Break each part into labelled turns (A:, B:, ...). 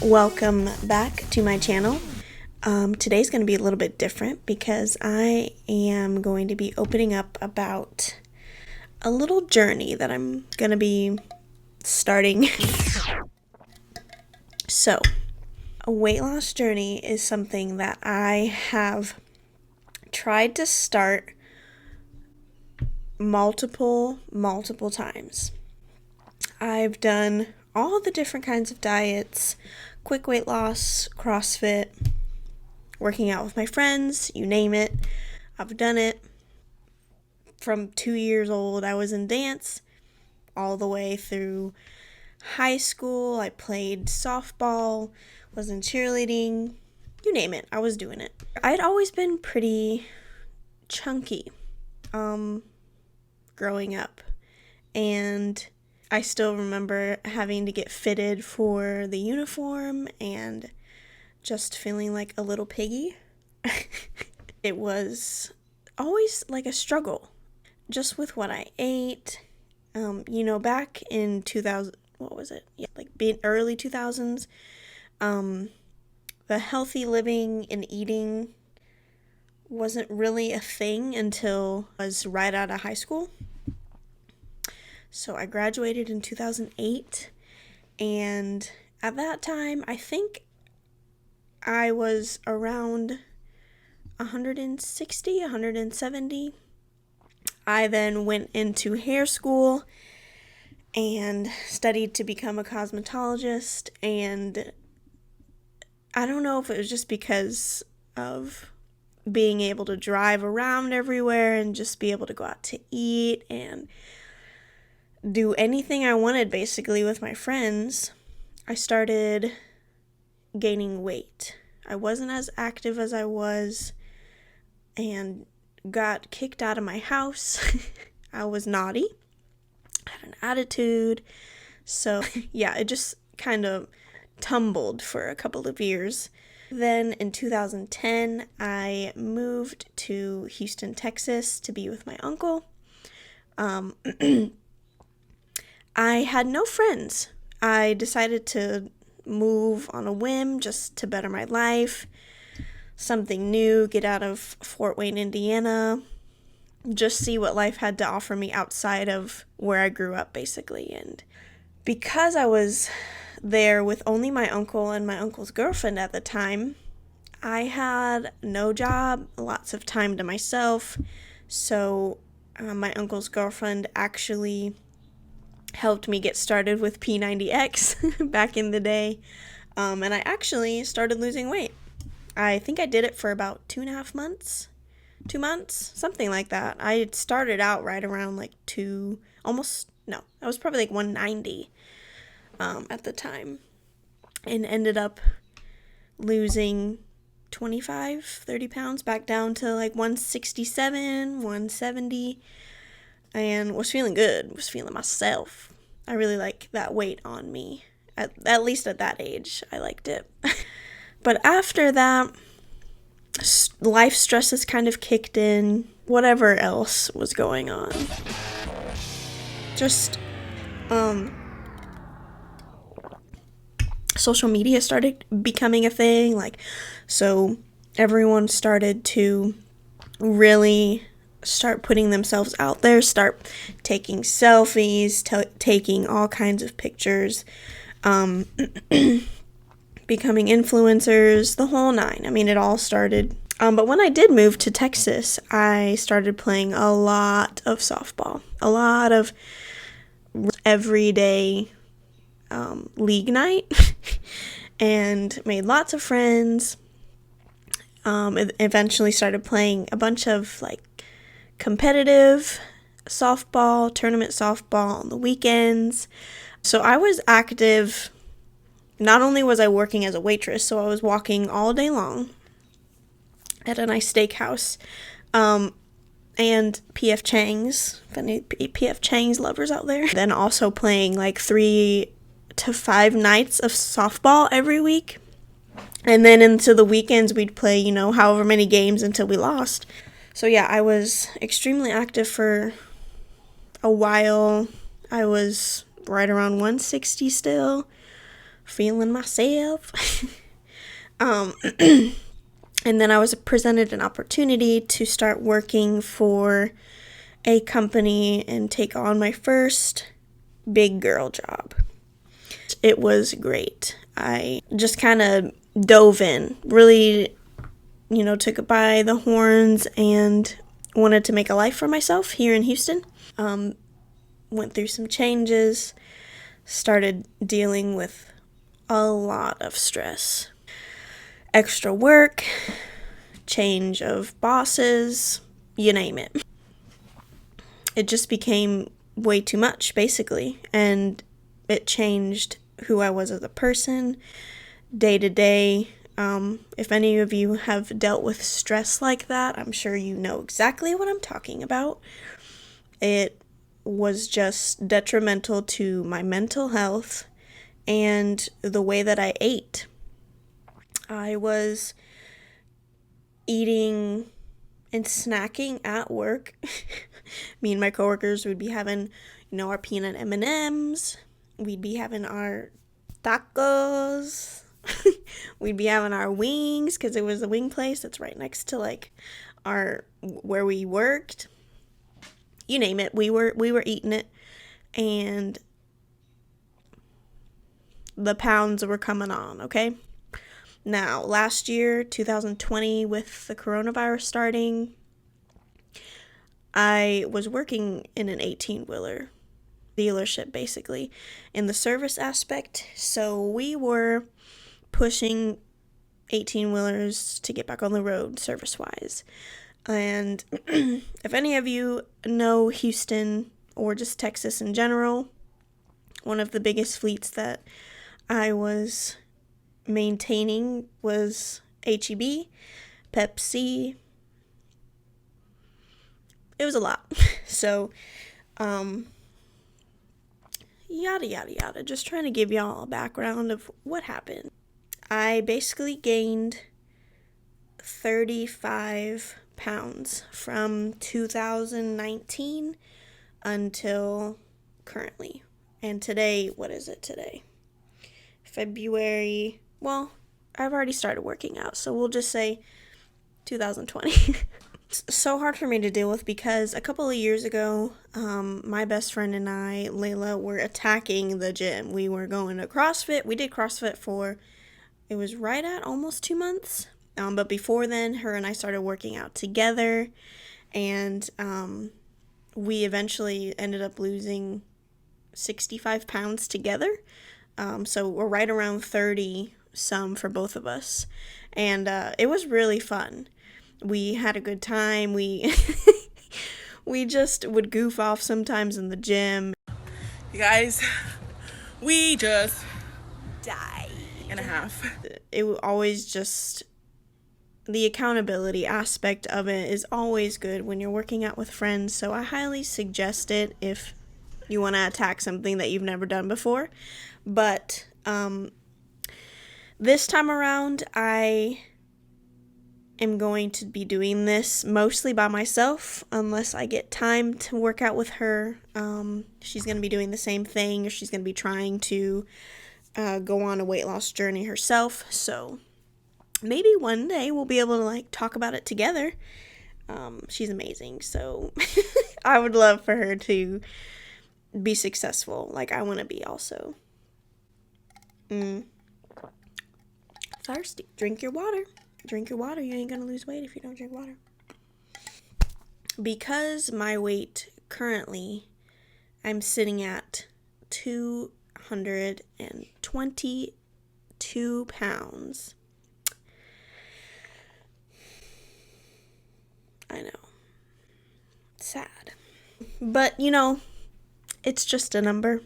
A: Welcome back to my channel. Today's going to be a little bit different because I am going to be opening up about a little journey that I'm going to be starting. So, a weight loss journey is something that I have tried to start multiple times. I've done all the different kinds of diets, quick weight loss, CrossFit, working out with my friends, you name it. I've done it from 2 years old. I was in dance all the way through high school. I played softball, was in cheerleading, you name it, I was doing it. I'd always been pretty chunky growing up, and I still remember having to get fitted for the uniform and just feeling like a little piggy. It was always like a struggle just with what I ate. Back in 2000, what was it? Yeah, like early 2000s, the healthy living and eating wasn't really a thing until I was right out of high school. So I graduated in 2008, and at that time, I think I was around 160, 170. I then went into hair school and studied to become a cosmetologist, and I don't know if it was just because of being able to drive around everywhere and just be able to go out to eat and do anything I wanted basically with my friends. I started gaining weight. I wasn't as active as I was and got kicked out of my house. I was naughty, had an attitude. So yeah, it just kind of tumbled for a couple of years. Then in 2010, I moved to Houston, Texas to be with my uncle. I had no friends. I decided to move on a whim just to better my life, something new, get out of Fort Wayne, Indiana, just see what life had to offer me outside of where I grew up, basically. And because I was there with only my uncle and my uncle's girlfriend at the time, I had no job, lots of time to myself. So my uncle's girlfriend actually helped me get started with P90X back in the day, and I actually started losing weight. I think I did it for about 2.5 months, 2 months, something like that. I had started out right around like I was probably like 190 at the time, and ended up losing 30 pounds back down to like 167, 170, and was feeling good, was feeling myself. I really like that weight on me. At least at that age, I liked it. But after that, life stresses kind of kicked in, whatever else was going on. Just, social media started becoming a thing, so everyone started to really start putting themselves out there, start taking selfies, taking all kinds of pictures, becoming influencers, the whole nine. I mean, it all started. But when I did move to Texas, I started playing a lot of softball, a lot of everyday league night, and made lots of friends. Eventually started playing a bunch of competitive softball, tournament softball on the weekends. So I was active. Not only was I working as a waitress, so I was walking all day long at a nice steakhouse, and P.F. Chang's, if any P.F. Chang's lovers out there. Then also playing 3 to 5 nights of softball every week. And then into the weekends, we'd play, however many games until we lost. So yeah, I was extremely active for a while. I was right around 160 still feeling myself. um, and then I was presented an opportunity to start working for a company and take on my first big girl job. It was great. I just kind of dove in, really, took it by the horns and wanted to make a life for myself here in Houston. Went through some changes, started dealing with a lot of stress. Extra work, change of bosses, you name it. It just became way too much, basically, and it changed who I was as a person, day to day. If any of you have dealt with stress like that, I'm sure you know exactly what I'm talking about. It was just detrimental to my mental health and the way that I ate. I was eating and snacking at work. Me and my coworkers would be having, our peanut M&Ms. We'd be having our tacos. We'd be having our wings because it was a wing place that's right next to where we worked. You name it, we were eating it, and the pounds were coming on, okay? Now, last year, 2020, with the coronavirus starting, I was working in an 18-wheeler dealership, basically, in the service aspect. So we were pushing 18-wheelers to get back on the road service-wise. And if any of you know Houston or just Texas in general, one of the biggest fleets that I was maintaining was HEB, Pepsi. It was a lot. So, yada, yada, yada. Just trying to give y'all a background of what happened. I basically gained 35 pounds from 2019 until currently. And today, what is it today? February. Well, I've already started working out, so we'll just say 2020. It's so hard for me to deal with because a couple of years ago, my best friend and I, Layla, were attacking the gym. We were going to CrossFit. We did CrossFit for, it was right at almost 2 months. But before then, her and I started working out together, and we eventually ended up losing 65 pounds together. So we're right around 30 some for both of us, and it was really fun. We had a good time. We we just would goof off sometimes in the gym.
B: You guys, we just
A: Die
B: and a half.
A: It always just, the accountability aspect of it is always good when you're working out with friends, so I highly suggest it if you want to attack something that you've never done before. But this time around, I am going to be doing this mostly by myself unless I get time to work out with her. She's going to be doing the same thing, or she's going to be trying to go on a weight loss journey herself. So maybe one day we'll be able to talk about it together. She's amazing, so I would love for her to be successful like I want to be also. Thirsty. Drink your water. Drink your water. You ain't gonna lose weight if you don't drink water. Because my weight currently, I'm sitting at 222 pounds. I know. Sad. But, it's just a number.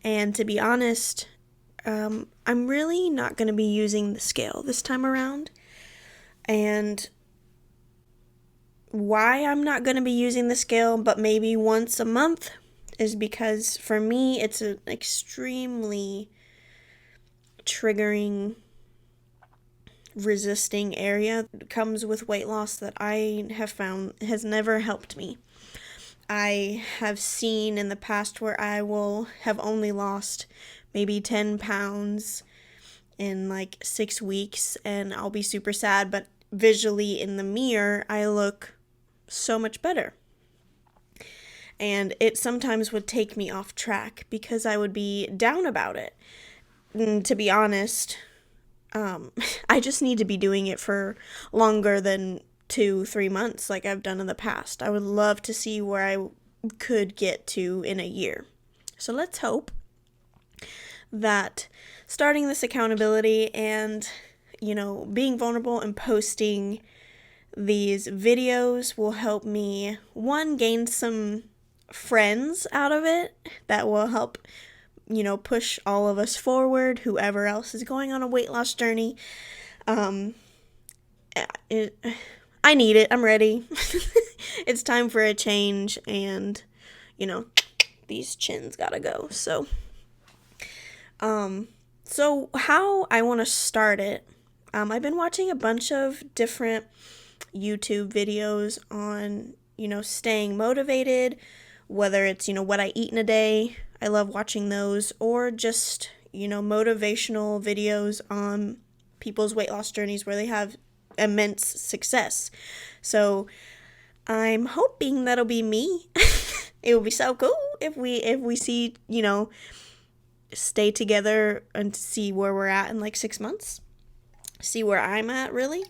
A: And to be honest, I'm really not going to be using the scale this time around. And why I'm not going to be using the scale, but maybe once a month, is because for me, it's an extremely triggering, resisting area. It comes with weight loss that I have found has never helped me. I have seen in the past where I will have only lost maybe 10 pounds in like 6 weeks and I'll be super sad, but visually in the mirror, I look so much better. And it sometimes would take me off track because I would be down about it. And to be honest, I just need to be doing it for longer than 2-3 months like I've done in the past. I would love to see where I could get to in a year. So let's hope that starting this accountability and, being vulnerable and posting these videos will help me, one, gain some friends out of it that will help, push all of us forward, whoever else is going on a weight loss journey. I need it. I'm ready. It's time for a change, and, these chins gotta go. So how I want to start it, I've been watching a bunch of different YouTube videos on, staying motivated, whether it's, what I eat in a day. I love watching those, or just, motivational videos on people's weight loss journeys where they have immense success. So I'm hoping that'll be me. It would be so cool if we see, stay together and see where we're at in like 6 months. See where I'm at, really.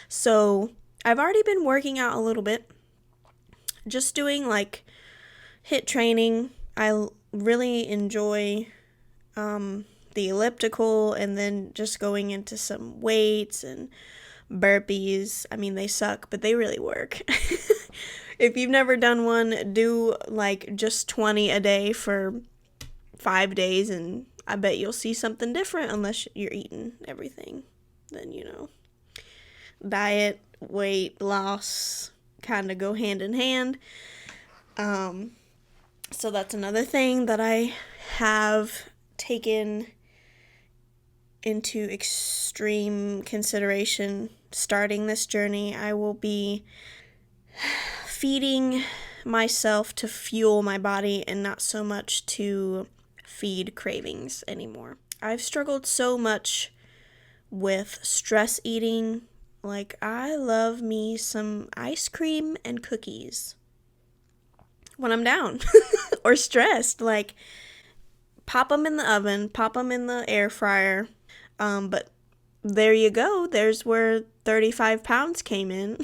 A: So I've already been working out a little bit, just doing like HIIT training. I really enjoy the elliptical, and then just going into some weights and burpees. I mean, they suck, but they really work. If you've never done one, do like just 20 a day for 5 days, and I bet you'll see something different, unless you're eating everything. Then, diet, weight loss kind of go hand in hand. So that's another thing that I have taken into extreme consideration starting this journey. I will be feeding myself to fuel my body and not so much to feed cravings anymore. I've struggled so much with stress eating. Like, I love me some ice cream and cookies when I'm down or stressed. Like, pop them in the oven, pop them in the air fryer. But there you go. There's where 35 pounds came in,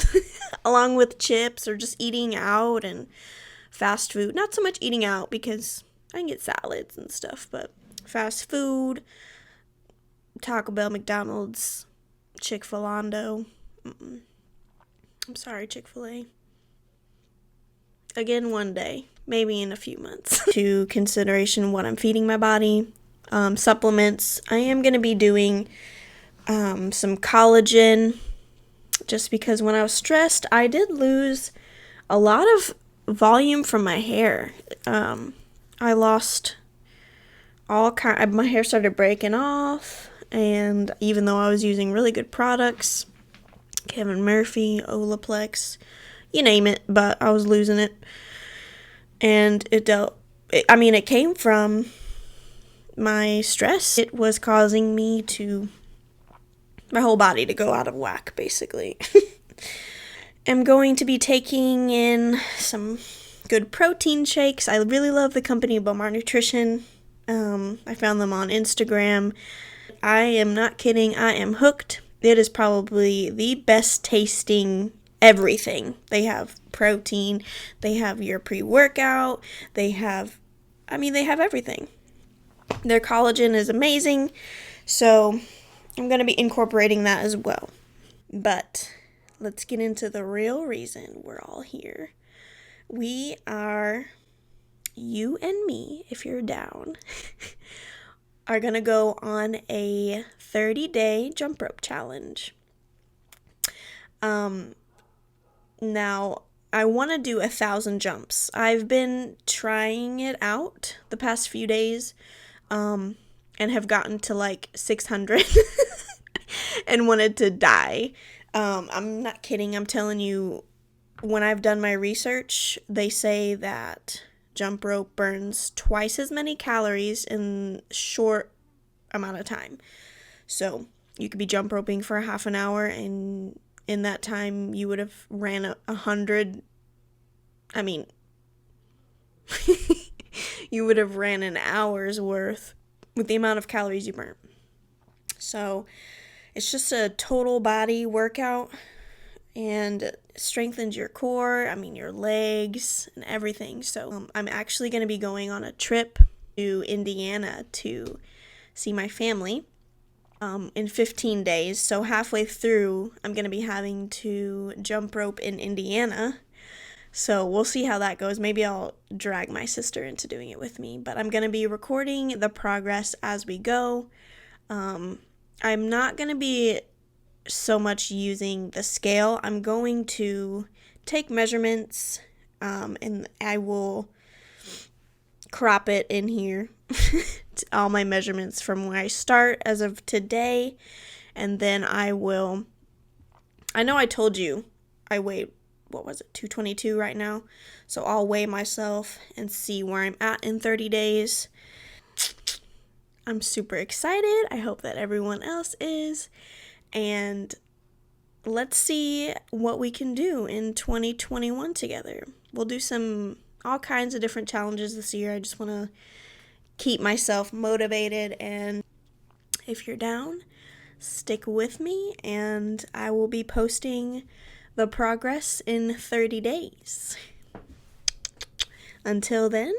A: along with chips or just eating out and fast food. Not so much eating out because I can get salads and stuff, but fast food, Taco Bell, McDonald's, Chick-fil-A. I'm sorry, Chick-fil-A. Again, one day, maybe in a few months. To consideration what I'm feeding my body. Supplements. I am going to be doing some collagen, just because when I was stressed, I did lose a lot of volume from my hair. I lost my hair started breaking off, and even though I was using really good products, Kevin Murphy, Olaplex, you name it, but I was losing it. And it came from my stress. It was causing my whole body to go out of whack, basically. I'm going to be taking in some good protein shakes. I really love the company Bomar Nutrition. I found them on Instagram. I am not kidding. I am hooked. It is probably the best tasting everything. They have protein. They have your pre-workout. They have everything. Their collagen is amazing. So I'm going to be incorporating that as well. But let's get into the real reason we're all here. We are, you and me, if you're down, are going to go on a 30-day jump rope challenge. Now, I want to do 1,000 jumps. I've been trying it out the past few days, and have gotten to like 600 and wanted to die. I'm not kidding. I'm telling you, when I've done my research, they say that jump rope burns twice as many calories in short amount of time. So you could be jump roping for a half an hour, and in that time you would have ran 100. I mean, you would have ran an hour's worth with the amount of calories you burnt. So it's just a total body workout, and it strengthens your core, your legs and everything. So I'm actually going to be going on a trip to Indiana to see my family in 15 days. So halfway through, I'm going to be having to jump rope in Indiana. So we'll see how that goes. Maybe I'll drag my sister into doing it with me. But I'm going to be recording the progress as we go. I'm not going to be so much using the scale. I'm going to take measurements, and I will crop it in here. All my measurements from where I start as of today. And then I know I told you I weigh, 222 right now. So I'll weigh myself and see where I'm at in 30 days. I'm super excited. I hope that everyone else is. And let's see what we can do in 2021 together. We'll do all kinds of different challenges this year. I just want to keep myself motivated, and if you're down, stick with me, and I will be posting the progress in 30 days. Until then,